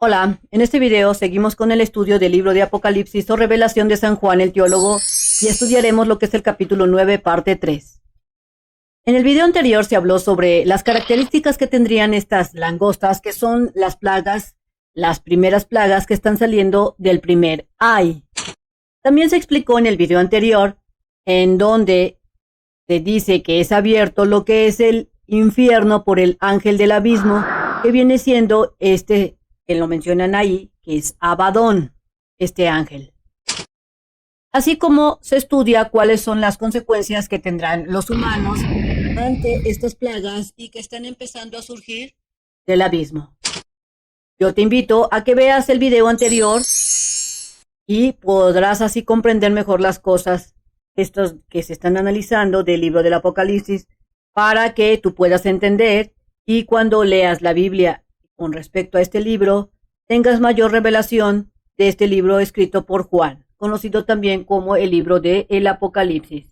Hola, en este video seguimos con el estudio del libro de Apocalipsis o Revelación de San Juan el Teólogo y estudiaremos lo que es el capítulo 9, parte 3. En el video anterior se habló sobre las características que tendrían estas langostas, que son las plagas, las primeras plagas que están saliendo del primer ay. También se explicó en el video anterior, en donde se dice que es abierto lo que es el infierno por el ángel del abismo, que viene siendo que lo mencionan ahí, que es Abadón, este ángel. Así como se estudia cuáles son las consecuencias que tendrán los humanos ante estas plagas y que están empezando a surgir del abismo. Yo te invito a que veas el video anterior y podrás así comprender mejor las cosas estos que se están analizando del libro del Apocalipsis para que tú puedas entender y cuando leas la Biblia con respecto a este libro tengas mayor revelación de este libro escrito por Juan, conocido también como el libro de el Apocalipsis.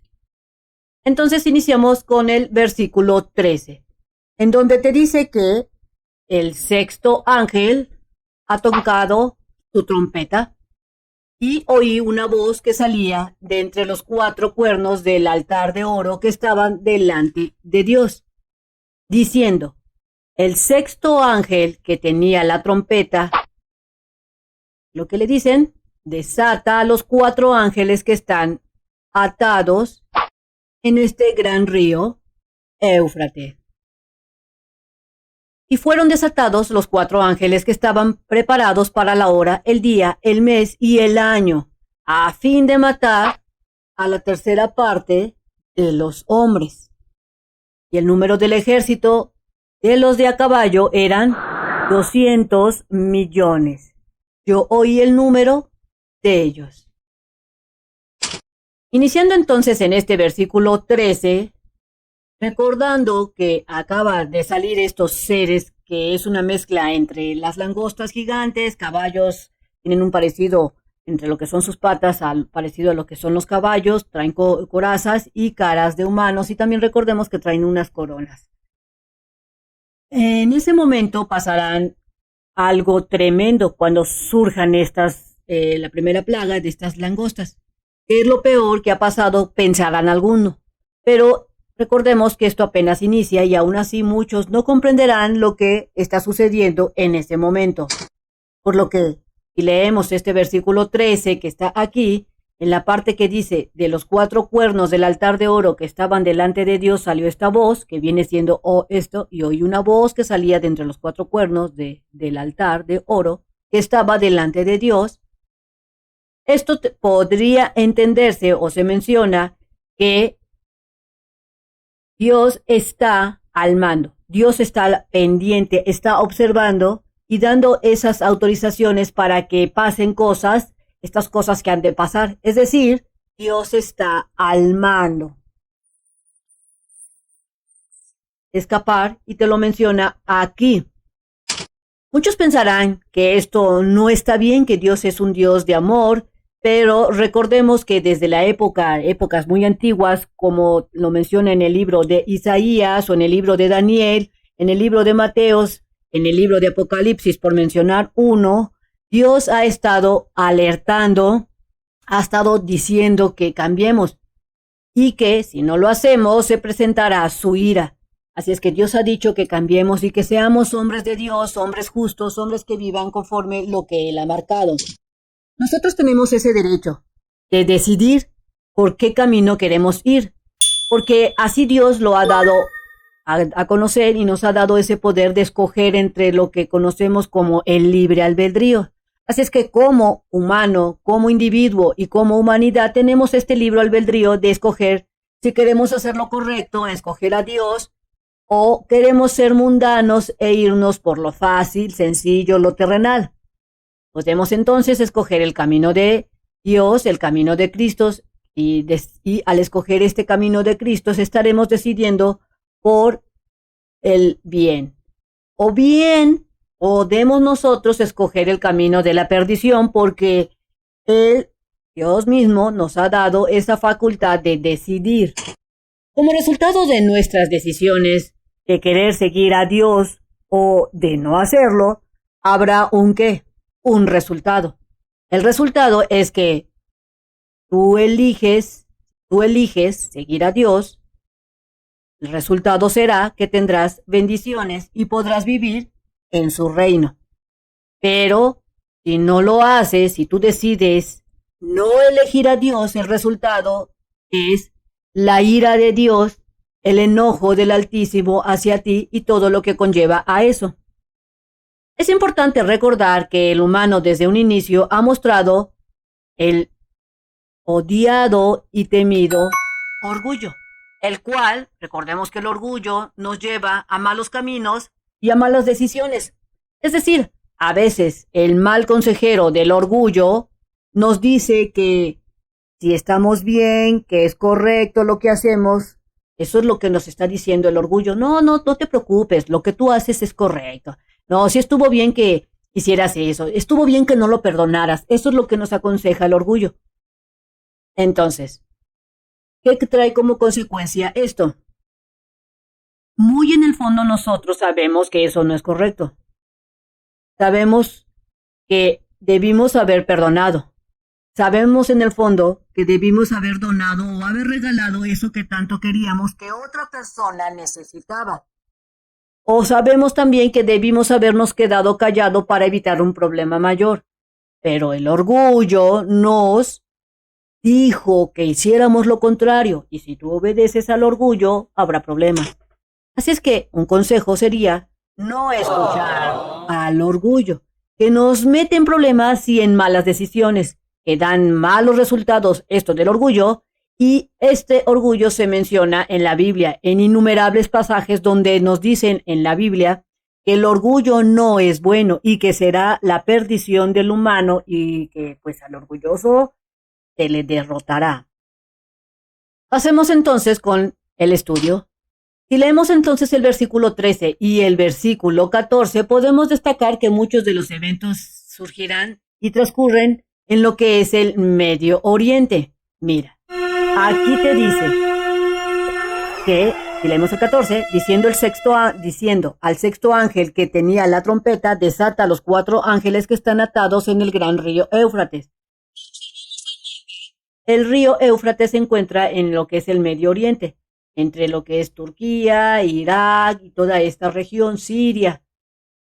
Entonces iniciamos con el versículo 13, en donde te dice que el sexto ángel ha tocado su trompeta y oí una voz que salía de entre los 4 cuernos del altar de oro que estaban delante de Dios, diciendo: el sexto ángel que tenía la trompeta, lo que le dicen, desata a los 4 ángeles que están atados en este gran río Éufrates. Y fueron desatados los 4 ángeles que estaban preparados para la hora, el día, el mes y el año, a fin de matar a la tercera parte de los hombres. Y el número del ejército de los de a caballo eran 200 millones. Yo oí el número de ellos. Iniciando entonces en este versículo 13, recordando que acaban de salir estos seres que es una mezcla entre las langostas gigantes, caballos, tienen un parecido entre lo que son sus patas al parecido a lo que son los caballos, traen corazas y caras de humanos y también recordemos que traen unas coronas. En ese momento pasarán algo tremendo cuando surjan la primera plaga de estas langostas. ¿Qué es lo peor que ha pasado? Pensarán alguno, pero recordemos que esto apenas inicia y aún así muchos no comprenderán lo que está sucediendo en ese momento. Por lo que, si leemos este versículo 13 que está aquí, en la parte que dice, de los 4 cuernos del altar de oro que estaban delante de Dios salió esta voz, que viene siendo esto, y oí una voz que salía de entre los 4 cuernos del altar de oro que estaba delante de Dios. Esto podría entenderse o se menciona que Dios está al mando, Dios está pendiente, está observando y dando esas autorizaciones para que pasen cosas, estas cosas que han de pasar. Es decir, Dios está al mando. Escapar, y te lo menciona aquí. Muchos pensarán que esto no está bien, que Dios es un Dios de amor, pero recordemos que desde épocas muy antiguas, como lo menciona en el libro de Isaías o en el libro de Daniel, en el libro de Mateos, en el libro de Apocalipsis, por mencionar uno, Dios ha estado alertando, ha estado diciendo que cambiemos y que si no lo hacemos se presentará su ira. Así es que Dios ha dicho que cambiemos y que seamos hombres de Dios, hombres justos, hombres que vivan conforme lo que Él ha marcado. Nosotros tenemos ese derecho de decidir por qué camino queremos ir, porque así Dios lo ha dado a conocer y nos ha dado ese poder de escoger entre lo que conocemos como el libre albedrío. Así es que como humano, como individuo y como humanidad tenemos este libre albedrío de escoger si queremos hacer lo correcto, escoger a Dios, o queremos ser mundanos e irnos por lo fácil, sencillo, lo terrenal. Podemos entonces escoger el camino de Dios, el camino de Cristo, y al escoger este camino de Cristo estaremos decidiendo por el bien. O bien podemos nosotros escoger el camino de la perdición porque Dios mismo nos ha dado esa facultad de decidir. Como resultado de nuestras decisiones de querer seguir a Dios o de no hacerlo, habrá un qué, un resultado. El resultado es que tú eliges seguir a Dios. El resultado será que tendrás bendiciones y podrás vivir en su reino. Pero si no lo haces, si tú decides no elegir a Dios, el resultado es la ira de Dios, el enojo del Altísimo hacia ti y todo lo que conlleva a eso. Es importante recordar que el humano desde un inicio ha mostrado el odiado y temido orgullo, el cual, recordemos que el orgullo nos lleva a malos caminos y a malas decisiones. Es decir, a veces el mal consejero del orgullo nos dice que si estamos bien, que es correcto lo que hacemos, eso es lo que nos está diciendo el orgullo. No te preocupes, lo que tú haces es correcto. No, si estuvo bien que hicieras eso, estuvo bien que no lo perdonaras. Eso es lo que nos aconseja el orgullo. Entonces, ¿qué trae como consecuencia esto? Muy en el fondo nosotros sabemos que eso no es correcto. Sabemos que debimos haber perdonado. Sabemos en el fondo que debimos haber donado o haber regalado eso que tanto queríamos que otra persona necesitaba. O sabemos también que debimos habernos quedado callados para evitar un problema mayor. Pero el orgullo nos dijo que hiciéramos lo contrario, y si tú obedeces al orgullo, habrá problemas. Así es que un consejo sería no escuchar al orgullo, que nos mete en problemas y en malas decisiones, que dan malos resultados, esto del orgullo, y este orgullo se menciona en la Biblia, en innumerables pasajes donde nos dicen en la Biblia que el orgullo no es bueno y que será la perdición del humano y que pues al orgulloso se le derrotará. Pasemos entonces con el estudio. Si leemos entonces el versículo 13 y el versículo 14, podemos destacar que muchos de los eventos surgirán y transcurren en lo que es el Medio Oriente. Mira, aquí te dice que, si leemos el 14, diciendo al sexto ángel que tenía la trompeta, desata a los 4 ángeles que están atados en el gran río Éufrates. El río Éufrates se encuentra en lo que es el Medio Oriente, entre lo que es Turquía, Irak y toda esta región, Siria.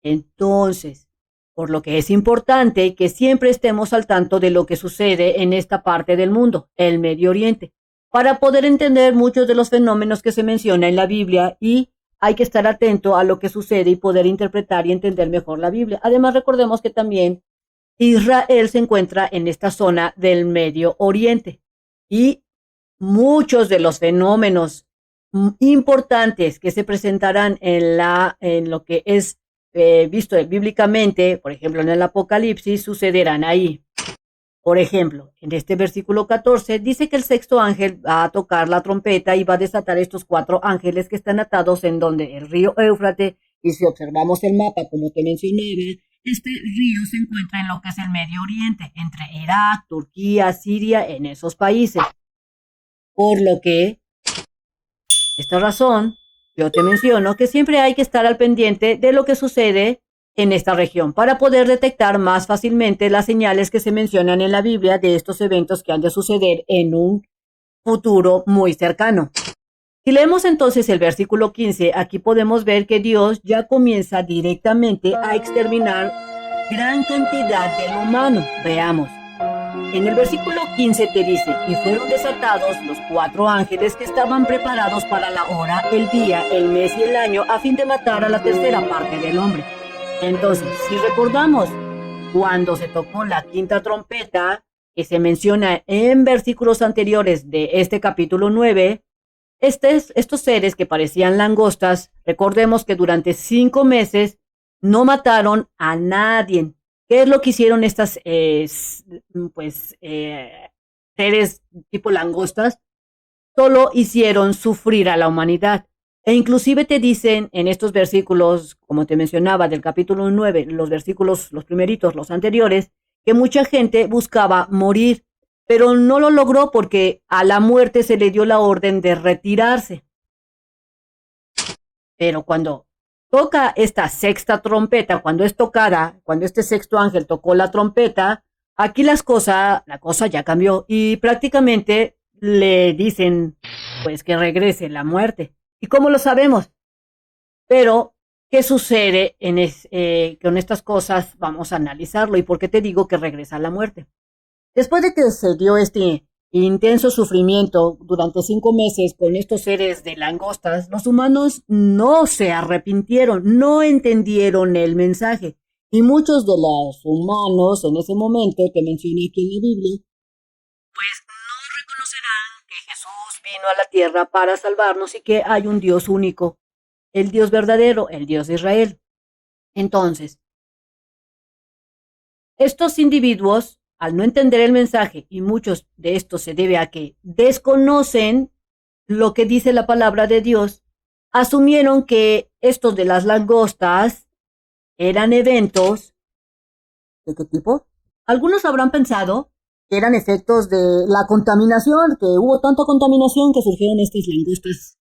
Entonces, por lo que es importante que siempre estemos al tanto de lo que sucede en esta parte del mundo, el Medio Oriente, para poder entender muchos de los fenómenos que se menciona en la Biblia, y hay que estar atento a lo que sucede y poder interpretar y entender mejor la Biblia. Además, recordemos que también Israel se encuentra en esta zona del Medio Oriente y muchos de los fenómenos importantes que se presentarán en lo que es visto bíblicamente, por ejemplo en el Apocalipsis, sucederán ahí. Por ejemplo, en este versículo 14 dice que el sexto ángel va a tocar la trompeta y va a desatar estos 4 ángeles que están atados en donde el río Éufrates, y si observamos el mapa como te mencioné, este río se encuentra en lo que es el Medio Oriente, entre Irak, Turquía, Siria, en esos países. Por lo que, esta razón, yo te menciono que siempre hay que estar al pendiente de lo que sucede en esta región para poder detectar más fácilmente las señales que se mencionan en la Biblia de estos eventos que han de suceder en un futuro muy cercano. Si leemos entonces el versículo 15, aquí podemos ver que Dios ya comienza directamente a exterminar gran cantidad del humano. Veamos. En el versículo 15 te dice, y fueron desatados los 4 ángeles que estaban preparados para la hora, el día, el mes y el año, a fin de matar a la tercera parte del hombre. Entonces, si recordamos, cuando se tocó la 5ª trompeta, que se menciona en versículos anteriores de este capítulo 9, estos seres que parecían langostas, recordemos que durante 5 meses no mataron a nadie. ¿Qué es lo que hicieron estas seres tipo langostas? Solo hicieron sufrir a la humanidad. E inclusive te dicen en estos versículos, como te mencionaba, del capítulo 9, los versículos, los primeritos, los anteriores, que mucha gente buscaba morir, pero no lo logró porque a la muerte se le dio la orden de retirarse. Pero cuando toca esta sexta trompeta, cuando es tocada, cuando este sexto ángel tocó la trompeta, aquí la cosa ya cambió y prácticamente le dicen pues que regrese la muerte. ¿Y cómo lo sabemos? Pero, ¿qué sucede con estas cosas? Vamos a analizarlo. ¿Y por qué te digo que regresa la muerte? Después de que se dio este intenso sufrimiento durante 5 meses con estos seres de langostas, los humanos no se arrepintieron, no entendieron el mensaje. Y muchos de los humanos en ese momento que mencioné aquí en la Biblia, pues no reconocerán que Jesús vino a la tierra para salvarnos y que hay un Dios único, el Dios verdadero, el Dios de Israel. Entonces, estos individuos, al no entender el mensaje, y muchos de estos se debe a que desconocen lo que dice la palabra de Dios, asumieron que estos de las langostas eran eventos. ¿De qué tipo? Algunos habrán pensado que eran efectos de la contaminación, que hubo tanta contaminación que surgieron estas langostas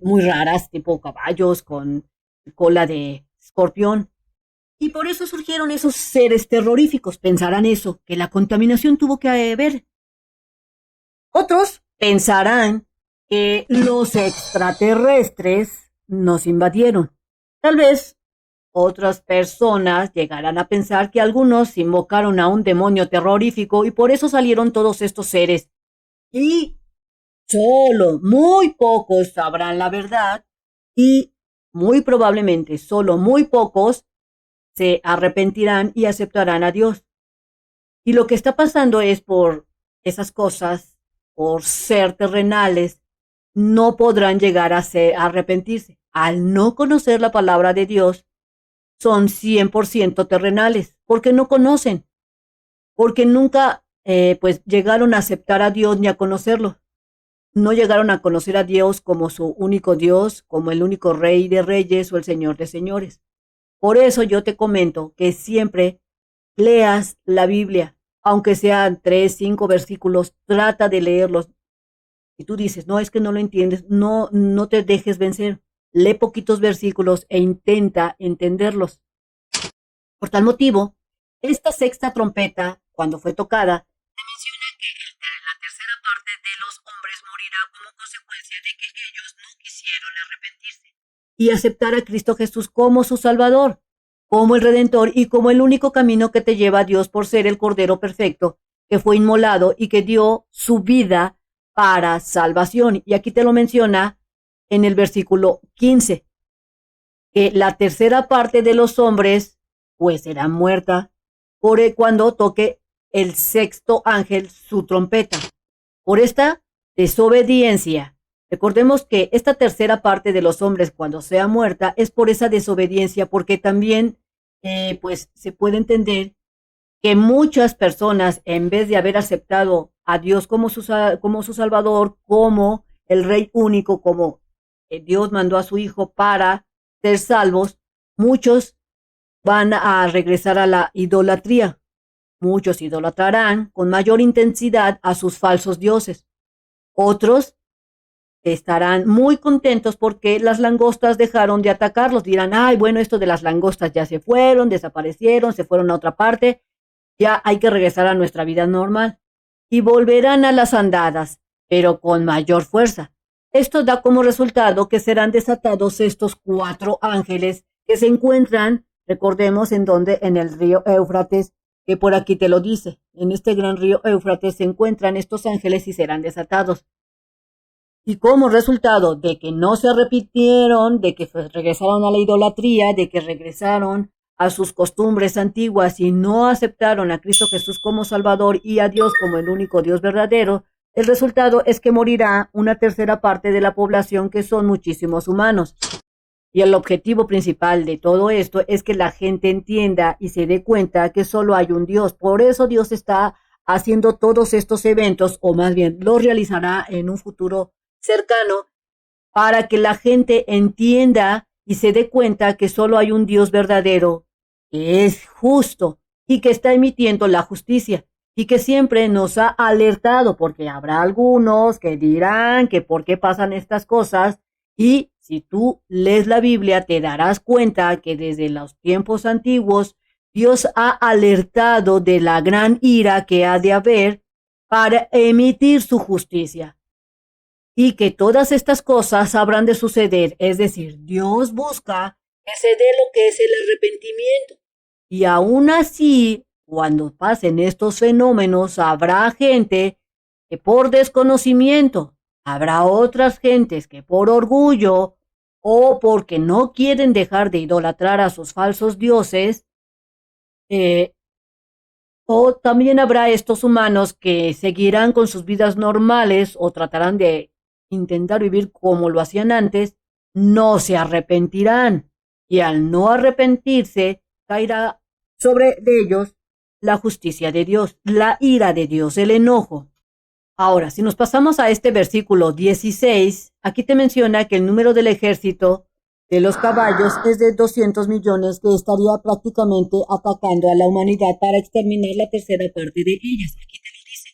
muy raras, tipo caballos con cola de escorpión. Y por eso surgieron esos seres terroríficos. Pensarán eso, que la contaminación tuvo que haber. Otros pensarán que los extraterrestres nos invadieron. Tal vez otras personas llegarán a pensar que algunos invocaron a un demonio terrorífico y por eso salieron todos estos seres. Y solo muy pocos sabrán la verdad y muy probablemente solo muy pocos se arrepentirán y aceptarán a Dios. Y lo que está pasando es por esas cosas, por ser terrenales, no podrán llegar a arrepentirse. Al no conocer la palabra de Dios, son 100% terrenales, porque no conocen, porque nunca pues llegaron a aceptar a Dios ni a conocerlo. No llegaron a conocer a Dios como su único Dios, como el único Rey de Reyes o el Señor de Señores. Por eso yo te comento que siempre leas la Biblia, aunque sean 3, 5 versículos, trata de leerlos. Y tú dices, no, es que no lo entiendes, no te dejes vencer. Lee poquitos versículos e intenta entenderlos. Por tal motivo, esta sexta trompeta, cuando fue tocada, se menciona que la tercera parte de los hombres morirá como consecuencia de que ellos no quisieron arrepentirse y aceptar a Cristo Jesús como su Salvador, como el Redentor y como el único camino que te lleva a Dios por ser el Cordero perfecto que fue inmolado y que dio su vida para salvación. Y aquí te lo menciona en el versículo 15, que la tercera parte de los hombres pues será muerta cuando toque el sexto ángel su trompeta. Por esta desobediencia. Recordemos que esta tercera parte de los hombres cuando sea muerta es por esa desobediencia, porque también pues se puede entender que muchas personas, en vez de haber aceptado a Dios como su Salvador, como el Rey único, como Dios mandó a su Hijo para ser salvos, muchos van a regresar a la idolatría. Muchos idolatrarán con mayor intensidad a sus falsos dioses. Otros estarán muy contentos porque las langostas dejaron de atacarlos. Dirán, ay, bueno, esto de las langostas ya se fueron, desaparecieron, se fueron a otra parte. Ya hay que regresar a nuestra vida normal. Y volverán a las andadas, pero con mayor fuerza. Esto da como resultado que serán desatados estos 4 ángeles que se encuentran, recordemos, en el río Éufrates, que por aquí te lo dice. En este gran río Éufrates se encuentran estos ángeles y serán desatados. Y como resultado de que no se arrepintieron, de que regresaron a la idolatría, de que regresaron a sus costumbres antiguas y no aceptaron a Cristo Jesús como Salvador y a Dios como el único Dios verdadero, el resultado es que morirá una tercera parte de la población, que son muchísimos humanos. Y el objetivo principal de todo esto es que la gente entienda y se dé cuenta que solo hay un Dios. Por eso Dios está haciendo todos estos eventos, o más bien los realizará en un futuro cercano, para que la gente entienda y se dé cuenta que solo hay un Dios verdadero, que es justo y que está emitiendo la justicia, y que siempre nos ha alertado, porque habrá algunos que dirán que por qué pasan estas cosas Y si tú lees la Biblia, te darás cuenta que desde los tiempos antiguos Dios ha alertado de la gran ira que ha de haber para emitir su justicia y que todas estas cosas habrán de suceder. Es decir, Dios busca que se dé lo que es el arrepentimiento. Y aún así, cuando pasen estos fenómenos, habrá gente que por desconocimiento, habrá otras gentes que por orgullo o porque no quieren dejar de idolatrar a sus falsos dioses, eh, o también habrá estos humanos que seguirán con sus vidas normales o tratarán de intentar vivir como lo hacían antes, no se arrepentirán. Y al no arrepentirse, caerá sobre ellos la justicia de Dios, la ira de Dios, el enojo. Ahora, si nos pasamos a este versículo 16, aquí te menciona que el número del ejército de los caballos es de 200 millones que estaría prácticamente atacando a la humanidad para exterminar la tercera parte de ellas. Aquí te lo dice.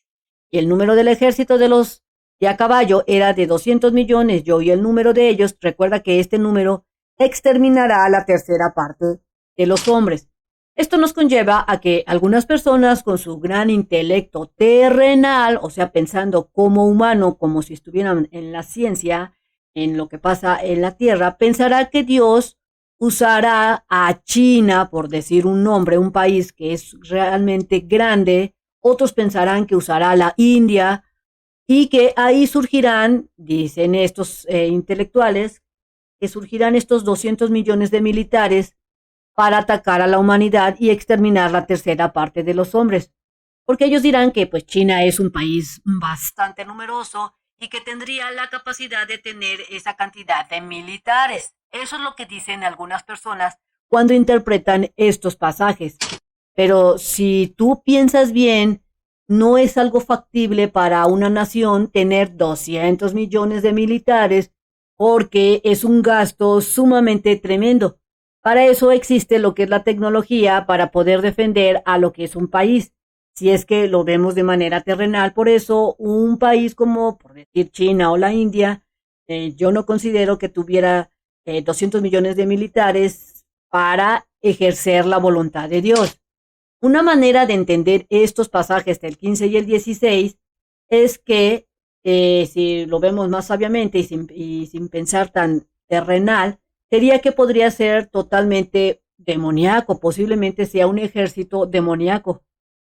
Y el número del ejército de los de a caballo era de 200 millones. Yo y el número de ellos, recuerda que este número exterminará a la tercera parte de los hombres. Esto nos conlleva a que algunas personas con su gran intelecto terrenal, o sea, pensando como humano, como si estuvieran en la ciencia, en lo que pasa en la tierra, pensará que Dios usará a China, por decir un nombre, un país que es realmente grande. Otros pensarán que usará a la India y que ahí surgirán, dicen estos intelectuales, que surgirán estos 200 millones de militares para atacar a la humanidad y exterminar la tercera parte de los hombres. Porque ellos dirán que pues China es un país bastante numeroso y que tendría la capacidad de tener esa cantidad de militares. Eso es lo que dicen algunas personas cuando interpretan estos pasajes. Pero si tú piensas bien, no es algo factible para una nación tener 200 millones de militares porque es un gasto sumamente tremendo. Para eso existe lo que es la tecnología para poder defender a lo que es un país, si es que lo vemos de manera terrenal. Por eso un país como, por decir, China o la India, yo no considero que tuviera 200 millones de militares para ejercer la voluntad de Dios. Una manera de entender estos pasajes del 15 y el 16 es que, si lo vemos más sabiamente y sin pensar tan terrenal, sería que podría ser totalmente demoníaco, posiblemente sea un ejército demoníaco.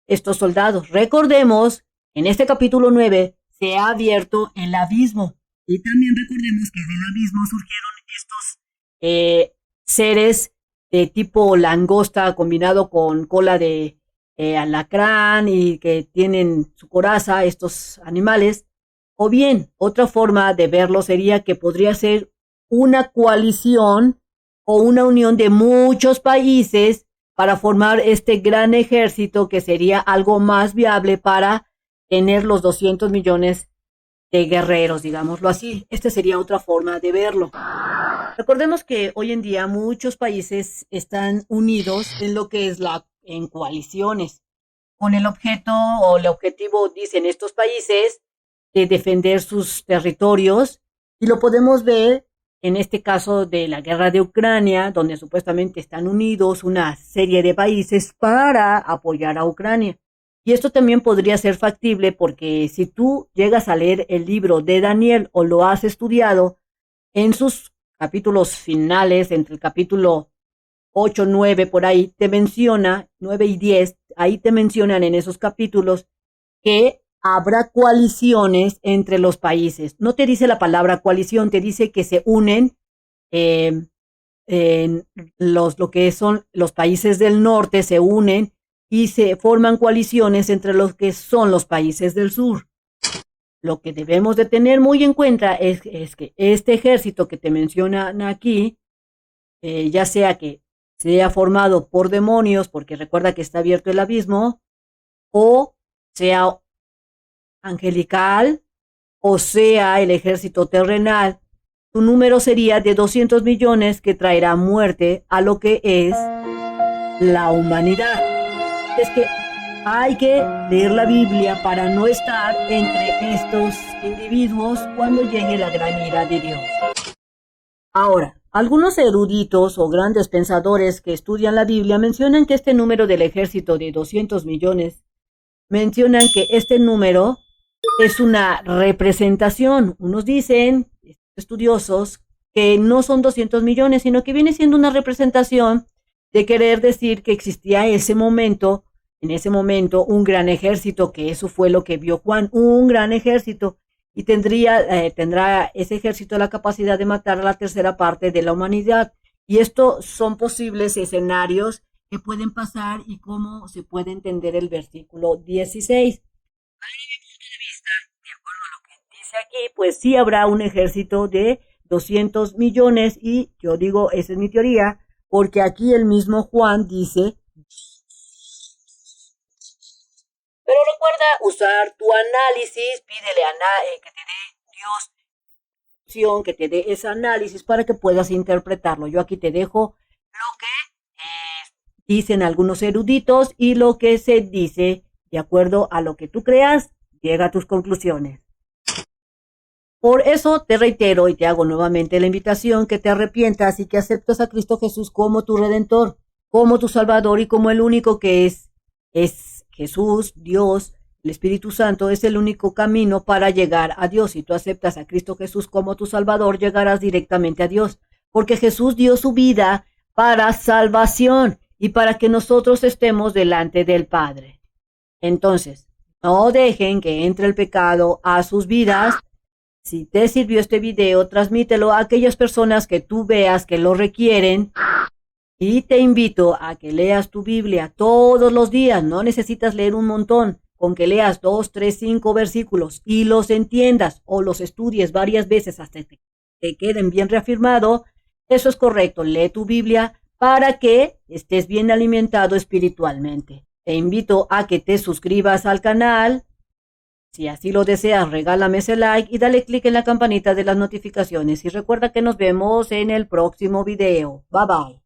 Estos soldados, recordemos, en este capítulo 9 se ha abierto el abismo. Y también recordemos que del abismo surgieron estos seres de tipo langosta combinado con cola de alacrán y que tienen su coraza, estos animales. O bien, otra forma de verlo sería que podría ser una coalición o una unión de muchos países para formar este gran ejército que sería algo más viable para tener los 200 millones de guerreros, digámoslo así. Esta sería otra forma de verlo. Recordemos que hoy en día muchos países están unidos en lo que es en coaliciones, con el objeto o el objetivo, dicen estos países, de defender sus territorios, y lo podemos ver en este caso de la guerra de Ucrania, donde supuestamente están unidos una serie de países para apoyar a Ucrania. Y esto también podría ser factible porque si tú llegas a leer el libro de Daniel o lo has estudiado, en sus capítulos finales, entre el capítulo 8, 9, por ahí, te menciona, 9 y 10, ahí te mencionan en esos capítulos que habrá coaliciones entre los países. No te dice la palabra coalición, te dice que se unen en lo que son los países del norte, se unen y se forman coaliciones entre los que son los países del sur. Lo que debemos de tener muy en cuenta es que este ejército que te mencionan aquí, ya sea que sea formado por demonios, porque recuerda que está abierto el abismo, o sea angelical, o sea el ejército terrenal, su número sería de 200 millones que traerá muerte a lo que es la humanidad. Es que hay que leer la Biblia para no estar entre estos individuos cuando llegue la gran ira de Dios. Ahora, algunos eruditos o grandes pensadores que estudian la Biblia mencionan que este número del ejército de 200 millones, mencionan que este número es una representación. Unos dicen, estudiosos, que no son 200 millones, sino que viene siendo una representación de querer decir que existía en ese momento, un gran ejército, que eso fue lo que vio Juan, un gran ejército, y tendrá ese ejército la capacidad de matar a la tercera parte de la humanidad. Y estos son posibles escenarios que pueden pasar y cómo se puede entender el versículo 16. De acuerdo a lo que dice aquí, pues sí habrá un ejército de 200 millones y yo digo, esa es mi teoría, porque aquí el mismo Juan dice, pero recuerda usar tu análisis, pídele que te dé Dios, que te dé ese análisis para que puedas interpretarlo. Yo aquí te dejo lo que dicen algunos eruditos y lo que se dice de acuerdo a lo que tú creas, llega a tus conclusiones. Por eso te reitero y te hago nuevamente la invitación que te arrepientas y que aceptes a Cristo Jesús como tu Redentor, como tu Salvador y como el único que es Jesús, Dios, el Espíritu Santo es el único camino para llegar a Dios. Si tú aceptas a Cristo Jesús como tu Salvador, llegarás directamente a Dios, porque Jesús dio su vida para salvación y para que nosotros estemos delante del Padre. Entonces, no dejen que entre el pecado a sus vidas. Si te sirvió este video, transmítelo a aquellas personas que tú veas que lo requieren. Y te invito a que leas tu Biblia todos los días. No necesitas leer un montón. Con que leas 2, 3, 5 versículos y los entiendas o los estudies varias veces hasta que te queden bien reafirmados, eso es correcto. Lee tu Biblia para que estés bien alimentado espiritualmente. Te invito a que te suscribas al canal. Si así lo deseas, regálame ese like y dale click en la campanita de las notificaciones. Y recuerda que nos vemos en el próximo video. Bye bye.